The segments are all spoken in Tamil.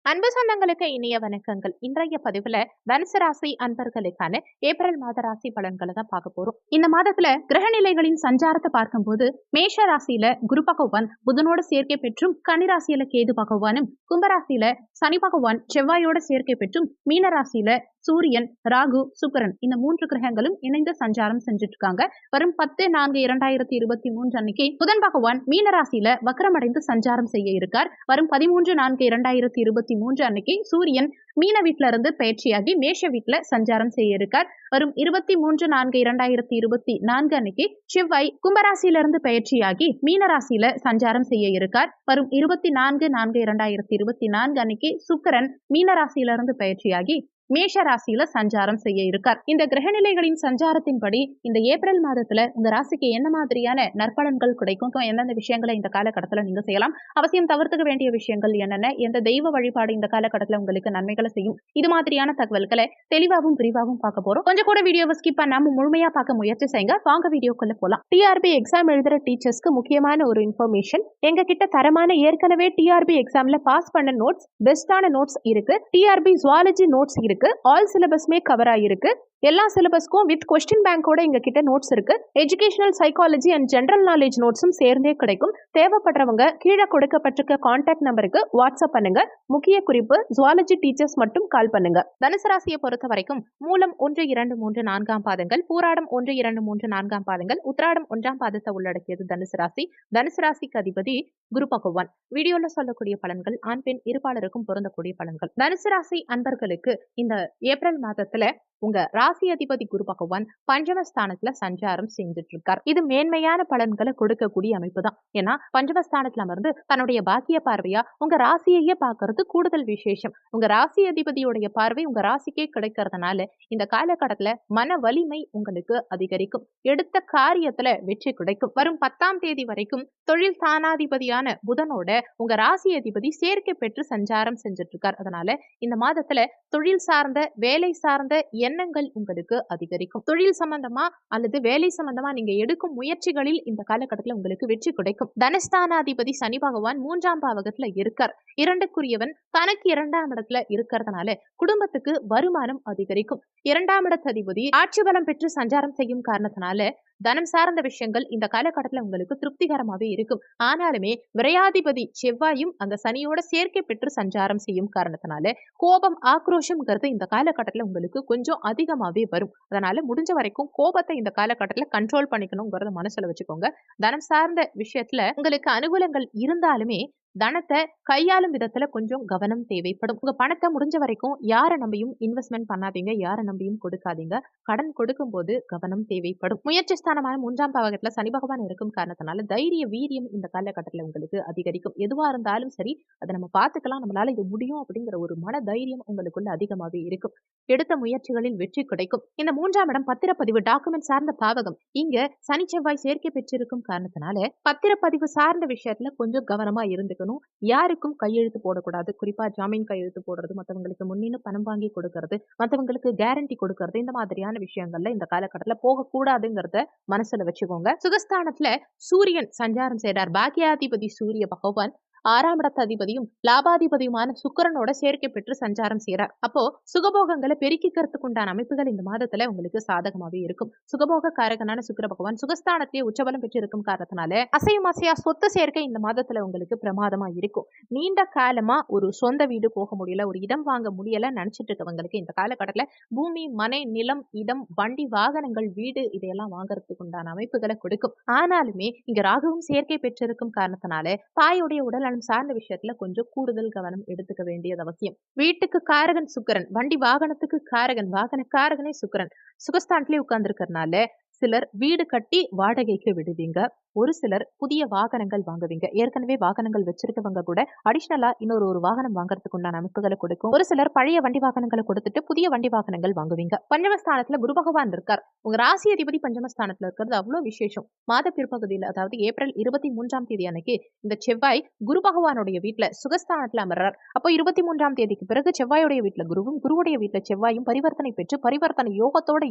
அன்பு சொந்தங்களுக்கு இனிய வணக்கங்கள். இன்றைய பதிவுல தனுசு ராசி அன்பர்களுக்கான ஏப்ரல் மாத ராசி பலன்களை தான் பார்க்க போறோம். இந்த மாதத்துல கிரக நிலைகளின் சஞ்சாரத்தை பார்க்கும்போது மேஷ ராசியில குரு பகவான் புதனோட சேர்க்கை பெற்றும், கன்னிராசியில கேது பகவானும், கும்பராசியில சனி பகவான் செவ்வாயோட சேர்க்கை பெற்றும், மீன ராசியில சூரியன், ராகு, சுக்கிரன் இந்த 3 கிரகங்களும் இணைந்து சஞ்சாரம் செஞ்சுட்டு இருக்காங்க. வரும் 10/4/2023 அன்னைக்கு புதன் பகவான் மீன ராசியில வக்ரமடைந்து சஞ்சாரம் செய்ய இருக்கார். வரும் 13/4/2023 அன்னைக்கு சூரியன் மீன வீட்டுல இருந்து பயிற்சியாகி மேஷ வீட்டுல சஞ்சாரம் செய்ய இருக்கார். வரும் 23/4/2024 அன்னைக்கு செவ்வாய் கும்பராசியில இருந்து பயிற்சியாகி மீன ராசியில சஞ்சாரம் செய்ய இருக்கார். வரும் 24/4/2024 அன்னைக்கு சுக்கிரன் மீன ராசியில இருந்து பயிற்சியாகி மேஷ ராசியில சஞ்சாரம் செய்ய இருக்கார். இந்த கிரகநிலைகளின் சஞ்சாரத்தின்படி இந்த ஏப்ரல் மாதத்துல உங்க ராசிக்கு என்ன மாதிரியான நற்பலன்கள் கிடைக்கும், எந்தெந்த விஷயங்களை இந்த காலகட்டத்துல நீங்க செய்யலாம், அவசியம் தவிர்த்துக்க வேண்டிய விஷயங்கள் என்னென்ன, எந்த தெய்வ வழிபாடு இந்த காலகட்டத்துல உங்களுக்கு நன்மைகளை செய்யும், இது மாதிரியான தகவல்களை தெளிவாகவும் விரிவாகவும் பார்க்க போறோம். கொஞ்சம் கூட வீடியோவை ஸ்கிப் பண்ணாம முழுமையா பார்க்க முயற்சி செய்யுங்க. வாங்க வீடியோக்குள்ள போலாம். டிஆர்பி எக்ஸாம் எழுதுற டீச்சர்ஸ்க்கு முக்கியமான ஒரு இன்ஃபர்மேஷன். எங்க கிட்ட தரமான ஏற்கனவே டிஆர்பி எக்ஸாம்ல பாஸ் பண்ண நோட்ஸ், பெஸ்டான நோட்ஸ் இருக்கு. டிஆர்பி ஜுவாலஜி நோட்ஸ் இருக்கு. ஆல் சிலபஸ்மே கவர் ஆயிருக்கு. எல்லா சிலபஸ்க்கும் வித் கொஸ்டின் பேங்கோட எங்க கிட்ட நோட்ஸ் இருக்கு. Educational psychology and general knowledge நோட்ஸும் சேர்ந்தே கிடைக்கும். தேவைப்படுறவங்க கீழே கொடுக்கப்பட்டிருக்க கான்டாக்ட் நம்பருக்கு வாட்ஸ்அப் பண்ணுங்க. முக்கிய குறிப்பு, ஜுவாலஜி டீச்சர்ஸ் மட்டும் கால் பண்ணுங்க. தனுசு ராசியை பொறுத்த வரைக்கும் மூலம் 1, 2, 3, 4 பாதங்கள், பூராடம் 1, 2, 3, 4 பாதங்கள், உத்திராடம் 1ஆம் பாதத்தை உள்ளடக்கியது தனுசு ராசி. தனுசு ராசிக்கு அதிபதி குரு பகவான். வீடியோல சொல்லக்கூடிய பலன்கள் ஆண் பெண் இருபாலருக்கும் பொருந்தக்கூடிய பலன்கள். தனுசு ராசி அன்பர்களுக்கு இந்த ஏப்ரல் மாதத்துல உங்க ராசி அதிபதி குரு பகவான் பஞ்சமஸ்தானத்துல சஞ்சாரம் செஞ்சுட்டு இருக்கார். இது மேன்மையான பலன்களை கொடுக்கக்கூடிய அமைப்பு தான். ஏன்னா பஞ்சமஸ்தானத்துல அமர்ந்து தன்னுடைய பாக்கிய பார்வையா உங்க ராசியையே பார்க்கறது கூடுதல் விசேஷம். உங்க ராசி அதிபதியுடைய பார்வை உங்க ராசிக்கே கிடைக்கிறதுனால இந்த காலகட்டத்துல மன வலிமை உங்களுக்கு அதிகரிக்கும். எடுத்த காரியத்துல வெற்றி கிடைக்கும். வரும் 10ஆம் தேதி வரைக்கும் தொழில் ஸ்தானாதிபதியான புதனோட உங்க ராசி அதிபதி சேர்க்கை பெற்று சஞ்சாரம் செஞ்சுட்டு இருக்கார். அதனால இந்த மாதத்துல தொழில் சார்ந்த, வேலை சார்ந்த எண்ணங்கள் உங்களுக்கு அதிகரிக்கும். தொழில் சம்பந்தமா அல்லது வேலை சம்பந்தமா நீங்க எடுக்கும் முயற்சிகளில் இந்த காலகட்டத்தில் உங்களுக்கு வெற்றி கிடைக்கும். தனஸ்தானாதிபதி சனி பகவான் 3ஆம் பாவகத்துல இருக்கார். 2க்குரியவன் தனக்கு 2ஆம் இடத்துல இருக்கிறதுனால குடும்பத்துக்கு வருமானம் அதிகரிக்கும். 2ஆம் இடத்து அதிபதி ஆட்சி பலம் பெற்று சஞ்சாரம் செய்யும் காரணத்தினால தனம் சார்ந்த விஷயங்கள் இந்த காலகட்டத்துல உங்களுக்கு திருப்திகரமாவே இருக்கும். ஆனாலுமே விரையாதிபதி செவ்வாயும் அங்க சனியோட சேர்க்கை பெற்று சஞ்சாரம் செய்யும் காரணத்தினால கோபம், ஆக்ரோஷம்ங்கிறது இந்த காலகட்டத்துல உங்களுக்கு கொஞ்சம் அதிகமாவே வரும். அதனால முடிஞ்ச வரைக்கும் கோபத்தை இந்த காலகட்டத்துல கண்ட்ரோல் பண்ணிக்கணுங்கிறத மனசுல வச்சுக்கோங்க. தனம் சார்ந்த விஷயத்துல உங்களுக்கு அனுகூலங்கள் இருந்தாலுமே தனத்தை கையாளும் விதத்துல கொஞ்சம் கவனம் தேவைப்படும். உங்க பணத்தை முடிஞ்ச வரைக்கும் யாரை நம்பியும் இன்வெஸ்ட்மெண்ட் பண்ணாதீங்க, யாரை நம்பியும் கொடுக்காதீங்க. கடன் கொடுக்கும் போது கவனம் தேவைப்படும். முயற்சி ஸ்தானமான 3ஆம் பாவகத்துல சனி பகவான் இருக்கும் காரணத்தினால தைரிய வீரியம் இந்த காலகட்டத்துல உங்களுக்கு அதிகரிக்கும். எதுவா இருந்தாலும் சரி, அதை நம்ம பார்த்துக்கலாம், நம்மளால இது முடியும் அப்படிங்கிற ஒரு மன தைரியம் உங்களுக்குள்ள அதிகமாவே இருக்கும். எடுத்த முயற்சிகளில் வெற்றி கிடைக்கும். இந்த 3ஆம் இடம் பத்திரப்பதிவு, டாக்குமெண்ட் சார்ந்த பாவகம். இங்க சனி செவ்வாய் சேர்க்கை பெற்றிருக்கும் காரணத்தினால பத்திரப்பதிவு சார்ந்த விஷயத்துல கொஞ்சம் கவனமா இருந்துக்கணும். யாருக்கும் கையெழுத்து போடக்கூடாது. குறிப்பா ஜாமீன் கையெழுத்து போடுறது, மற்றவங்களுக்கு முன்னின்னு பணம் வாங்கி கொடுக்கறது, மற்றவங்களுக்கு கேரண்டி கொடுக்கறது, இந்த மாதிரியான விஷயங்கள்ல இந்த காலகட்டத்துல போகக்கூடாதுங்கிறத மனசுல வச்சுக்கோங்க. சுகஸ்தானத்துல சூரியன் சஞ்சாரம் செய்றார். பாக்கியாதிபதி சூரிய பகவான் 6ஆம் இடத்து அதிபதியும் லாபாதிபதியுமான சுக்கிரனோட சேர்க்கை பெற்று சஞ்சாரம் செய்றார். அப்போ சுகபோகங்களை பெருக்கிக்கிறதுக்கு உண்டான அமைப்புகள் இந்த மாதத்துல உங்களுக்கு சாதகமாவே இருக்கும். சுகபோக காரகனான சுக்கிர பகவான் சுகஸ்தானத்திலே உச்சபலம் பெற்று இருக்கும் காரணத்தினால அசையும் அசையா சொத்து சேர்க்கை இந்த மாதத்துல உங்களுக்கு பிரமாதமா இருக்கும். நீண்ட காலமா ஒரு சொந்த வீடு போக முடியல, ஒரு இடம் வாங்க முடியல நினைச்சிட்டு இருக்கவங்களுக்கு இந்த காலகட்டத்துல பூமி, மனை, நிலம், இடம், வண்டி, வாகனங்கள், வீடு இதையெல்லாம் வாங்கறதுக்கு உண்டான அமைப்புகளை கொடுக்கும். ஆனாலுமே இங்க ராகுவும் சேர்க்கை பெற்றிருக்கும் காரணத்தினால தாயுடைய உடல் சார்ந்த விஷயத்துல கொஞ்சம் கூடுதல் கவனம் எடுத்துக்க வேண்டியது அவசியம். வீட்டுக்கு காரகன் சுக்கிரன், வண்டி வாகனத்துக்கு காரகன், வாகன காரகனே சுக்கிரன் சுகஸ்தானத்திலே உட்கார்ந்து இருக்கிறதுனால சிலர் வீடு கட்டி வாடகைக்கு விடுவீங்க. ஒரு சிலர் புதிய வாகனங்கள் வாங்குவீங்க. ஏற்கனவே வாகனங்கள் வச்சிருக்கவங்க கூட அடிஷனலா இன்னொரு வாகனம் வாங்குறதுக்கு உண்டான அமைப்புகளை கொடுக்கும். ஒரு சிலர் பழைய வண்டி வாகனங்களை கொடுத்துட்டு புதிய வண்டி வாகனங்கள் வாங்குவீங்க. பஞ்சமஸ்தானத்துல குரு பகவான் இருக்கார். உங்க ராசி அதிபதி பஞ்சமஸ்தானத்துல இருக்கிறது அவ்வளவு விசேஷம். மாத பிற்பகுதியில், அதாவது ஏப்ரல் 23ஆம் தேதி அன்னைக்கு இந்த செவ்வாய் குரு பகவானுடைய வீட்டுல சுகஸ்தானத்துல அமர்றார். அப்போ 23ஆம் தேதிக்கு பிறகு செவ்வாயுடைய வீட்டுல குருவும், குருவுடைய வீட்டுல செவ்வாயும் பரிவர்த்தனை பெற்று பரிவர்த்தனை யோகத்தோட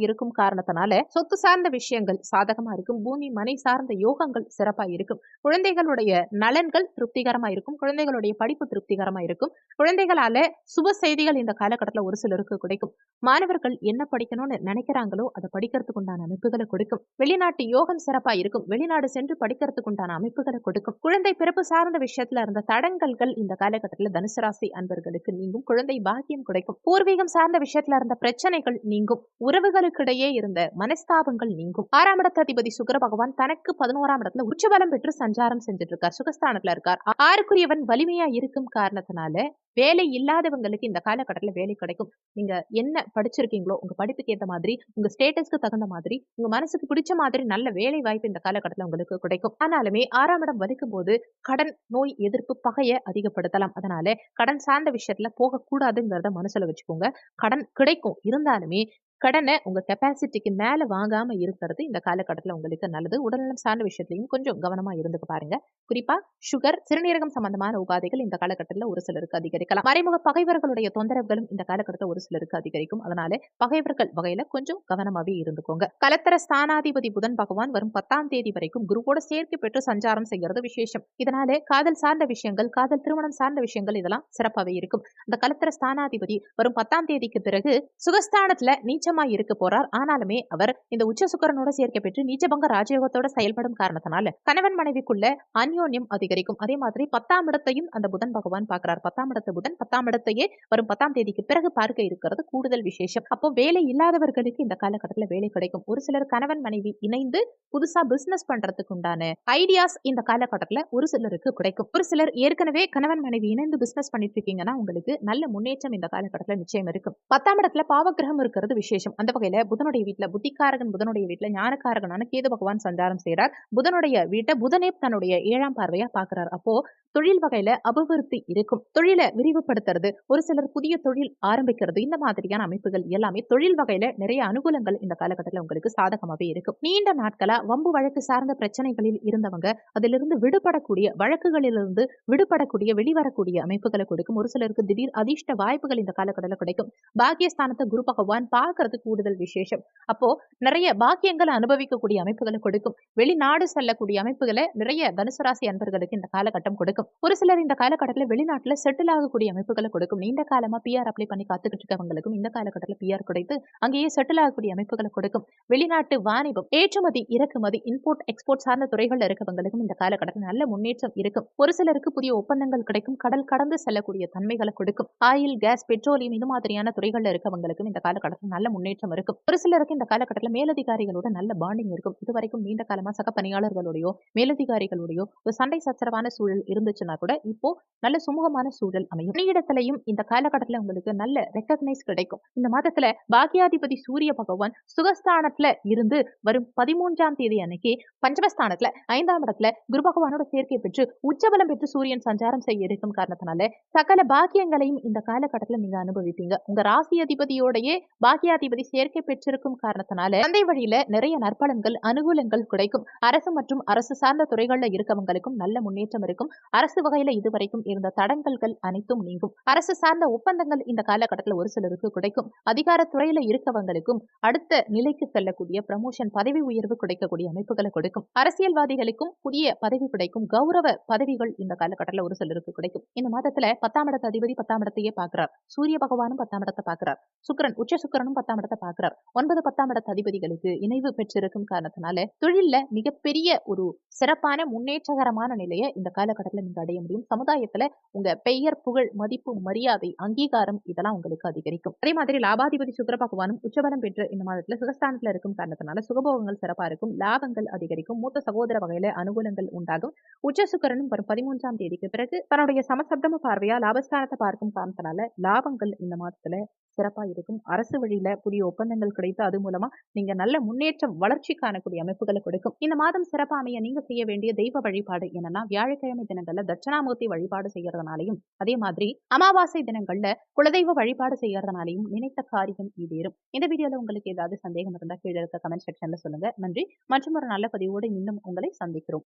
இருக்கும் காரணத்தினால சொத்து சார்ந்த விஷயங்கள் சாதகமா இருக்கும். பூமி, மனை சார்ந்த யோகங்கள் செலவுகள் சிறப்பா இருக்கும். குழந்தைகளுடைய நலன்கள் திருப்திகரமா இருக்கும். குழந்தைகளுடைய படிப்பு திருப்திகரமா இருக்கும். குழந்தைகளால சுப செய்திகள் இந்த காலகட்டத்துல ஒரு சிலருக்கு கிடைக்கும். மாணவர்கள் என்ன படிக்கணும்னு நினைக்கிறாங்களோ அதை படிக்கிறதுக்கு உண்டான அமைப்புகளை கொடுக்கும். வெளிநாட்டு யோகம் சிறப்பா இருக்கும். வெளிநாடு சென்று படிக்கிறதுக்கு உண்டான அமைப்புகளை கொடுக்கும். குழந்தை பிறப்பு சார்ந்த விஷயத்துல இருந்த தடங்கல்கள் இந்த காலகட்டத்துல தனுசு ராசி அன்பர்களுக்கு நீங்கும். குழந்தை பாக்கியம் கிடைக்கும். பூர்வீகம் சார்ந்த விஷயத்துல இருந்த பிரச்சனைகள் நீங்கும். உறவுகளுக்கிடையே இருந்த மனஸ்தாபங்கள் நீங்கும். 6ஆம் இடத்த அதிபதி சுக்கிர பகவான் தனக்கு 11ஆம் இடத்துல உச்சபலம் பெற்று சஞ்சாரம் செஞ்சுட்டு இருக்கார். சுகஸ்தானத்துல இருக்கார். 6க்குரியவன் வலிமையா இருக்கும் காரணத்தினால வேலை இல்லாதவங்களுக்கு இந்த காலகட்டத்துல வேலை கிடைக்கும். நீங்க என்ன படிச்சிருக்கீங்களோ உங்க படிப்புக்கு ஏத்த மாதிரி, உங்க ஸ்டேட்டஸ்க்கு தகுந்த மாதிரி, உங்க மனசுக்கு பிடிச்ச மாதிரி நல்ல வேலை வாய்ப்பு இந்த காலகட்டத்துல உங்களுக்கு கிடைக்கும். ஆனாலுமே 6ஆம் இடம் வலிக்கும் போது கடன், நோய் எதிர்ப்பு, பகையை அதிகப்படுத்தலாம். அதனால கடன் சார்ந்த விஷயத்துல போகக்கூடாதுங்கிறத மனசுல வச்சுக்கோங்க. கடன் கிடைக்கும். இருந்தாலுமே கடனை உங்க கெப்பாசிட்டிக்கு மேல வாங்காம இருக்கிறது இந்த காலகட்டத்துல உங்களுக்கு நல்லது. உடல்நலம் சார்ந்த விஷயத்திலையும் கொஞ்சம் கவனமா இருந்துக்க பாருங்க. குறிப்பா சுகர், சிறுநீரகம் சம்பந்தமான உபாதைகள் இந்த காலகட்டத்துல ஒரு சிலருக்கு அதிகரிக்கலாம். மறைமுக பகைவர்களுடைய தொந்தரவுகளும் இந்த காலகட்டத்துல ஒரு சிலருக்கு அதிகரிக்கும். அதனால பகைவர்கள் வகையில கொஞ்சம் கவனமாவே இருந்துக்கோங்க. கலத்தர ஸ்தானாதிபதி புதன் பகவான் வரும் 10ஆம் தேதி வரைக்கும் குருவோட சேர்க்கை பெற்று சஞ்சாரம் செய்கிறது விசேஷம். இதனால காதல் சார்ந்த விஷயங்கள், காதல் திருமணம் சார்ந்த விஷயங்கள் இதெல்லாம் சிறப்பாவே இருக்கும். இந்த கலத்தர ஸ்தானாதிபதி வரும் 10ஆம் தேதிக்கு பிறகு சுகஸ்தானத்துல நீச்சமா இருக்க போறார். ஆனாலுமே அவர் இந்த உச்ச சுக்கிரனோட சேர்க்கை பெற்று நீச்சபங்க ராஜயோகத்தோட செயல்படும் காரணத்தினால கணவன் மனைவிக்குள்ள அந்யோன்யம் அதிகரிக்கும். அதே மாதிரி 10ஆம் இடத்தையும் அந்த புதன் பகவான் பார்க்கிறார். 10ஆம் இடத்து புதன் 10ஆம் இடத்தையே வரும் 10ஆம் தேதிக்கு பிறகு பார்க்க இருக்கிறது கூடுதல் விசேஷம். அப்போ வேலை இல்லாதவர்களுக்கு இந்த காலகட்டத்துல வேலை கிடைக்கும். ஒரு சிலர் கணவன் மனைவி இணைந்து புதுசா பிசினஸ் பண்றதுக்கு உண்டான ஐடியாஸ் இந்த காலகட்டத்துல ஒரு சிலருக்கு கிடைக்கும். ஒரு சிலர் ஏற்கனவே கணவன் மனைவி இணைந்து பிசினஸ் பண்ணிட்டு இருக்கீங்கன்னா உங்களுக்கு நல்ல முன்னேற்றம் இந்த காலகட்டத்துல நிச்சயம் இருக்கும். 10ஆம் இடத்துல பாவகிரகம் இருக்கிறது விசேஷம். அந்த வகையில புதனுடைய வீட்டுல புத்திகாரகன், புதனுடைய வீட்டுல ஞானகாரகனான கேது பகவான் சஞ்சாரம் செய்றார். புதனுடைய வீட்டை புதனே தன்னுடைய 7ஆம் பார்வையா பார்க்கிறார். அப்போ தொழில் வகையில அபிவிருத்தி இருக்கும். தொழிலை விரிவுபடுத்துறது, ஒரு சிலர் புதிய தொழில் ஆரம்பிக்கிறது, இந்த மாதிரியான அமைப்புகள் எல்லாமே தொழில் வகையில நிறைய அனுகூலங்கள் இந்த காலகட்டத்தில் உங்களுக்கு சாதகமாவே இருக்கும். நீண்ட நாட்களா வம்பு வழக்கு சார்ந்த பிரச்சனைகளில் இருந்தவங்க அதிலிருந்து விடுபடக்கூடிய, வழக்குகளிலிருந்து விடுபடக்கூடிய, வெளிவரக்கூடிய அமைப்புகளை கொடுக்கும். ஒரு சிலருக்கு திடீர் அதிர்ஷ்ட வாய்ப்புகள் இந்த காலகட்டத்தில் கிடைக்கும். பாக்கியஸ்தானத்தை குரு பகவான் பார்க்கறது கூடுதல் விசேஷம். அப்போ நிறைய பாக்கியங்களை அனுபவிக்கக்கூடிய அமைப்புகளை கொடுக்கும். வெளிநாடு செல்லக்கூடிய அமைப்புகளை நிறைய தனுசு ராசி அன்பர்களுக்கு இந்த காலகட்டம் கொடுக்கும். ஒரு சிலர் இந்த காலகட்டத்தில் வெளிநாட்டுல செட்டில் ஆகக்கூடிய அமைப்புகளை கொடுக்கும். நீண்ட காலமா பிஆர் அப்ளை பண்ணி காத்துக்கிட்டு இருக்கவங்களுக்கும் இந்த காலகட்டத்தில் பிஆர் கிடைத்து அங்கேயே செட்டில் ஆகக்கூடிய அமைப்புகளை கொடுக்கும். வெளிநாட்டு வாணிபம், ஏற்றுமதி, இறக்குமதி, இம்போர்ட் எக்ஸ்போர்ட் சார்ந்த துறைகள்ல இருக்கவங்களுக்கும் இந்த காலகட்டத்தில் நல்ல முன்னேற்றம் இருக்கும். ஒரு சிலருக்கு புதிய ஒப்பந்தங்கள் கிடைக்கும். கடல் கடந்து செல்லக்கூடிய தன்மைகளை கொடுக்கும். ஆயில், கேஸ், பெட்ரோலியம் இது மாதிரியான துறைகள்ல இருக்கவங்களுக்கும் இந்த காலகட்டத்தில் நல்ல முன்னேற்றம் இருக்கும். ஒரு சிலருக்கு இந்த காலகட்டத்தில் மேலதிகாரிகளோட நல்ல பாண்டிங் இருக்கும். இதுவரைக்கும் நீண்ட காலமா சக பணியாளர்களோடயோ மேலதிகாரிகளோடயோ ஒரு சண்டை சச்சரவான சூழல் இருந்துச்சுன்னா கூட இப்போ நல்ல சுமூகமான சூழல் அமையும். பணியிடத்திலையும் இந்த காலகட்டத்தில் உங்களுக்கு நல்ல ரெக்கக்னைஸ் கிடைக்கும். இந்த மாதத்துல பாக்கியாதிபதி சூரிய பகவான் சுகஸ்தானத்துல இருந்து வரும் 13ஆம் தேதி அன்னைக்கு பஞ்சமஸ்தானத்துல 5ஆம் இடத்துல குரு பகவானோட சேர்க்கை பெற்று உச்சபலம் பெற்று சூரியன் சஞ்சாரம் செய்ய இருக்கும் காரணத்தினால சகல பாக்கியங்களையும் இந்த காலகட்டத்தில் நீங்க அனுபவிப்பீங்க. உங்க ராசி அதிபதியோடையே பாக்கியாதிபதி சேர்க்கை பெற்றிருக்கும் காரணத்தினால தந்தை வழியில நிறைய நற்பலன்கள், அனுகூலங்கள் கிடைக்கும். அரசு மற்றும் அரசு சார்ந்த துறைகள்ல இருக்கவங்களுக்கும் நல்ல முன்னேற்றம் இருக்கும். அரசு வகையில இதுவரைக்கும் இருந்த தடங்கல்கள் அனைத்தும் நீங்கும். அரசு சார்ந்த ஒப்பந்தங்கள் இந்த காலகட்டத்தில் ஒரு சிலருக்கு கிடைக்கும். அதிகாரத்துறையில இருக்கவங்களுக்கும் அடுத்த நிலைக்கு செல்லக்கூடிய ப்ரமோஷன், பதவி உயர்வு கிடைக்கக்கூடிய அமைப்புகளை கொடுக்கும். அரசியல்வாதிகளுக்கும் புதிய பதவி கிடைக்கும். கௌரவ பதவிகள் இந்த காலகட்டத்தில் ஒரு சிலருக்கு கிடைக்கும். இந்த மாதத்துல 10ஆம் இடத்து அதிபதி 10ஆம் இடத்தையே பார்க்கிறார். சூரிய பகவானும் 10ஆம் இடத்தை பார்க்கிறார். சுக்கிரன், உச்ச சுக்கிரனும் 10ஆம் இடத்தை பார்க்கிறார். 9, 10ஆம் இடத்து அதிபதிகளுக்கு இணைவு பெற்றிருக்கும் காரணத்தினால தொழில்ல மிகப்பெரிய ஒரு சிறப்பான முன்னேற்றகரமான நிலையை இந்த காலகட்டத்தில் நீங்க அடைய முடியும். சமுதாயத்துல உங்க பெயர், புகழ், மதிப்பு, மரியாதை, அங்கீகாரம் இதெல்லாம் உங்களுக்கு அதிகரிக்கும். அதே மாதிரி லாபாதிபதி சுக்கிர பகவானும் உச்சபலம் பெற்று இந்த மாதத்துல சுகஸ்தானத்துல இருக்கும் காரணத்தினால சுகபோகங்கள் சிறப்பா இருக்கும். லாபங்கள் அதிகரிக்கும். மூத்த சகோதர வகையில அனுகூலங்கள் உண்டாகும். உச்ச சுக்கிரனும் வரும் 13ஆம் தேதிக்கு பிறகு தன்னுடைய சமசப்தம பார்வையா லாபஸ்தானத்தை பார்க்கும் காரணத்தினால லாபங்கள் இந்த மாதத்துல சிறப்பா இருக்கும். அரசு வழியில புதிய ஒப்பந்தங்கள் கிடைத்து அது மூலமா நீங்க நல்ல முன்னேற்றம், வளர்ச்சி காணக்கூடிய அமைப்புகளை கொடுக்கும். இந்த மாதம் சிறப்பா அமைய நீங்க செய்ய வேண்டிய தெய்வ வழிபாடு என்னன்னா, வியாழக்கிழமை தினங்கள்ல தட்சணாமூர்த்தி வழிபாடு செய்யறதுனாலையும், அதே மாதிரி அமாவாசை தினங்கள்ல குலதெய்வ வழிபாடு செய்யறதுனாலையும் நினைத்த காரியம் ஈடேறும். இந்த வீடியோல உங்களுக்கு ஏதாவது சந்தேகம் இருந்தா கீழே இருக்க கமெண்ட் செக்ஷன்ல சொல்லுங்க. நன்றி. மற்றும் ஒரு நல்ல பதிவோடு இன்னும் உங்களை சந்திக்கிறோம்.